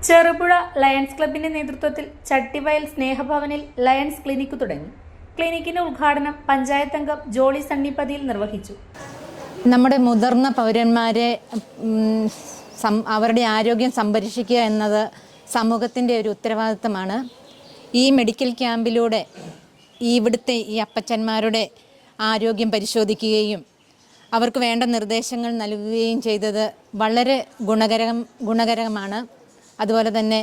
Cherupuzha lions ക്ലബിന്റെ നേതൃത്വത്തിൽ ചട്ടിവയൽ സ്നേഹഭവനിൽ lions clinic തുടങ്ങി. ക്ലിനിക്കിന്റെ ഉദ്ഘാടനം പഞ്ചായത്ത് അംഗം ജോളി സണ്ണിപ്പതിയിൽ നിർവഹിച്ചു. നമ്മുടെ മുതിർന്ന പൗരന്മാരെ അവരുടെ ആരോഗ്യം സംരക്ഷിക്കുക എന്നത് സമൂഹത്തിൻ്റെ ഒരു ഉത്തരവാദിത്തമാണ്. ഈ മെഡിക്കൽ ക്യാമ്പിലൂടെ ഇവിടുത്തെ ഈ അപ്പച്ചന്മാരുടെ ആരോഗ്യം പരിശോധിക്കുകയും അവർക്ക് വേണ്ട നിർദ്ദേശങ്ങൾ നൽകുകയും ചെയ്തത് വളരെ ഗുണകരമാണ്. അതുപോലെ തന്നെ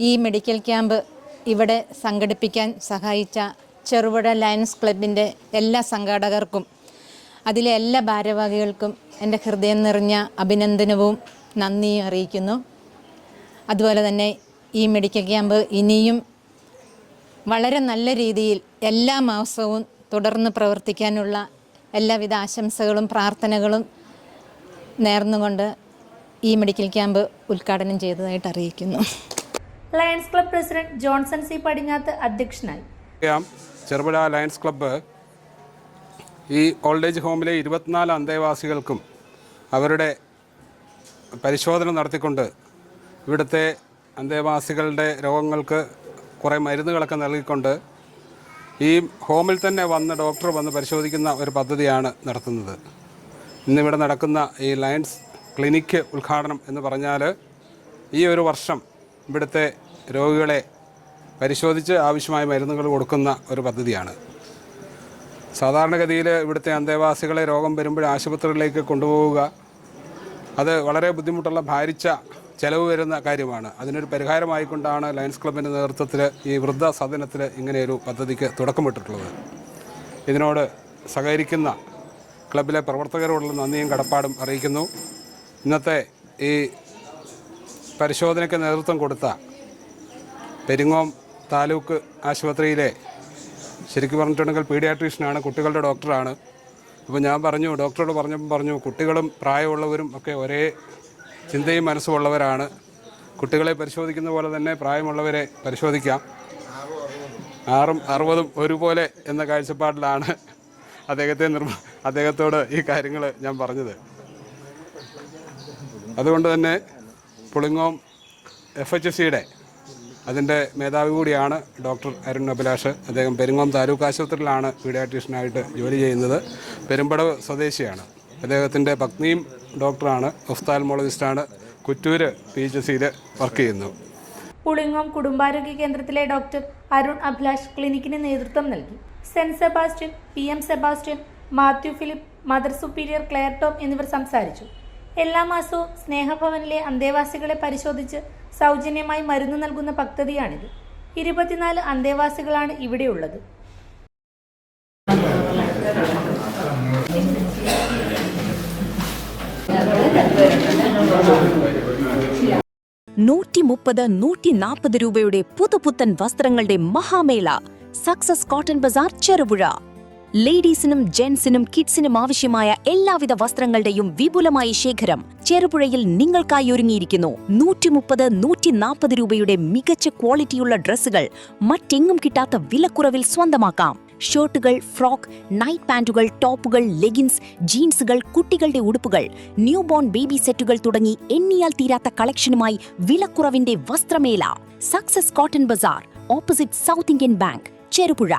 ഈ മെഡിക്കൽ ക്യാമ്പ് ഇവിടെ സംഘടിപ്പിക്കാൻ സഹായിച്ച ചെറുപുഴ ലയൺസ് ക്ലബിൻ്റെ എല്ലാ സംഘാടകർക്കും അതിലെ എല്ലാ ഭാരവാഹികൾക്കും എൻ്റെ ഹൃദയം നിറഞ്ഞ അഭിനന്ദനവും നന്ദിയും അറിയിക്കുന്നു. അതുപോലെ തന്നെ ഈ മെഡിക്കൽ ക്യാമ്പ് ഇനിയും വളരെ നല്ല രീതിയിൽ എല്ലാ മാസവും തുടർന്ന് പ്രവർത്തിക്കാനുള്ള എല്ലാവിധ ആശംസകളും പ്രാർത്ഥനകളും നേർന്നുകൊണ്ട് ഈ മെഡിക്കൽ ക്യാമ്പ് ഉദ്ഘാടനം ചെയ്തതായിട്ട് അറിയിക്കുന്നു. Lions club president Johnson C Padinjath അധ്യക്ഷനായി. ചെറുപുഴ ലയൺസ് ക്ലബ്ബ് ഈ ഓൾഡ് ഏജ് ഹോമിലെ 24 അന്തേവാസികൾക്കും അവരുടെ പരിശോധന നടത്തിക്കൊണ്ട് ഇവിടുത്തെ അന്തേവാസികളുടെ രോഗങ്ങൾക്ക് കുറേ മരുന്നുകളൊക്കെ നൽകിക്കൊണ്ട് ഈ ഹോമിൽ തന്നെ വന്ന് ഡോക്ടർ വന്ന് പരിശോധിക്കുന്ന ഒരു പദ്ധതിയാണ് നടത്തുന്നത്. ഇന്നിവിടെ നടക്കുന്ന ഈ ലയൺസ് ക്ലിനിക്ക് ഉദ്ഘാടനം എന്ന് പറഞ്ഞാൽ ഈ ഒരു വർഷം ഇവിടുത്തെ രോഗികളെ പരിശോധിച്ച് ആവശ്യമായ മരുന്നുകൾ കൊടുക്കുന്ന ഒരു പദ്ധതിയാണ്. സാധാരണഗതിയിൽ ഇവിടുത്തെ അന്തേവാസികളെ രോഗം വരുമ്പോൾ ആശുപത്രികളിലേക്ക് കൊണ്ടുപോവുക അത് വളരെ ബുദ്ധിമുട്ടുള്ള ഭാരിച്ച ചെലവ് വരുന്ന കാര്യമാണ്. അതിനൊരു പരിഹാരമായിക്കൊണ്ടാണ് ലയൺസ് ക്ലബിൻ്റെ നേതൃത്വത്തിൽ ഈ വൃദ്ധസദനത്തിൽ ഇങ്ങനെയൊരു പദ്ധതിക്ക് തുടക്കമിട്ടിട്ടുള്ളത്. ഇതിനോട് സഹകരിക്കുന്ന ക്ലബിലെ പ്രവർത്തകരോടുള്ള നന്ദിയും കടപ്പാടും അറിയിക്കുന്നു. ഇന്നത്തെ ഈ പരിശോധനയ്ക്ക് നേതൃത്വം കൊടുത്ത പെരിങ്ങോം താലൂക്ക് ആശുപത്രിയിലെ ശരിക്കും പറഞ്ഞിട്ടുണ്ടെങ്കിൽ പീഡിയാട്രീഷ്യനാണ്, കുട്ടികളുടെ ഡോക്ടറാണ്. അപ്പോൾ ഞാൻ ഡോക്ടറോട് പറഞ്ഞു കുട്ടികളും പ്രായമുള്ളവരും ഒക്കെ ഒരേ ചിന്തയും മനസ്സുമുള്ളവരാണ്. കുട്ടികളെ പരിശോധിക്കുന്ന പോലെ തന്നെ പ്രായമുള്ളവരെ പരിശോധിക്കാം. 6ഉം 60ഉം ഒരുപോലെ എന്ന കാഴ്ചപ്പാടിലാണ് അദ്ദേഹത്തോട് ഈ കാര്യങ്ങൾ ഞാൻ പറഞ്ഞത്. അതുകൊണ്ട് തന്നെ പുളിങ്ങോം FHCയുടെ അതിൻ്റെ മേധാവി കൂടിയാണ് ഡോക്ടർ അരുൺ അഭിലാഷ്. അദ്ദേഹം പെരിങ്ങോം താലൂക്ക് ആശുപത്രിയിലാണ് പീഡിയാട്രീഷ്യനായിട്ട് ജോലി ചെയ്യുന്നത്. പെരുമ്പടവ് സ്വദേശിയാണ്. അദ്ദേഹത്തിൻ്റെ പത്നിയും ഡോക്ടറാണ്, ഒഫ്താൽമോളജിസ്റ്റാണ്. കുറ്റൂര് PHCയിൽ വർക്ക് ചെയ്യുന്നു. പുളിങ്ങോം കുടുംബാരോഗ്യ കേന്ദ്രത്തിലെ ഡോക്ടർ അരുൺ അഭിലാഷ് ക്ലിനിക്കിന് നേതൃത്വം നൽകി. Saint Sebastian, PM Sebastian, Mathew Philip, mother superior Claire Tom എന്നിവർ സംസാരിച്ചു. എല്ലാ മാസവും സ്നേഹഭവനിലെ അന്തേവാസികളെ പരിശോധിച്ച് സൗജന്യമായി മരുന്ന് നൽകുന്ന പദ്ധതിയാണിത്. 24 അന്തേവാസികളാണ് ഇവിടെയുള്ളത്. രൂപയുടെ പുതുപുത്തൻ വസ്ത്രങ്ങളുടെ മഹാമേള സക്സസ് കോട്ടൺ ബസാർ ചെറുപുഴ. ലേഡീസിനും ജെന്റ്സിനും കിഡ്സിനും ആവശ്യമായ എല്ലാവിധ വസ്ത്രങ്ങളുടെയും വിപുലമായ ശേഖരം ചെറുപുഴയിൽ നിങ്ങൾക്കായി ഒരുങ്ങിയിരിക്കുന്നു. 130-140 രൂപയുടെ മികച്ച ക്വാളിറ്റിയുള്ള ഡ്രസ്സുകൾ മറ്റെങ്ങും കിട്ടാത്ത വിലക്കുറവിൽ സ്വന്തമാക്കാം. ഷർട്ടുകൾ, ഫ്രോക്ക്, നൈറ്റ് പാന്റുകൾ, ടോപ്പുകൾ, ലെഗിൻസ്, ജീൻസുകൾ, കുട്ടികളുടെ ഉടുപ്പുകൾ, ന്യൂ ബോൺ ബേബി സെറ്റുകൾ തുടങ്ങി എണ്ണിയാൽ തീരാത്ത കളക്ഷനുമായി വിലക്കുറവിന്റെ വസ്ത്രമേള success cotton bazaar, opposite South Indian Bank, Cherupuzha.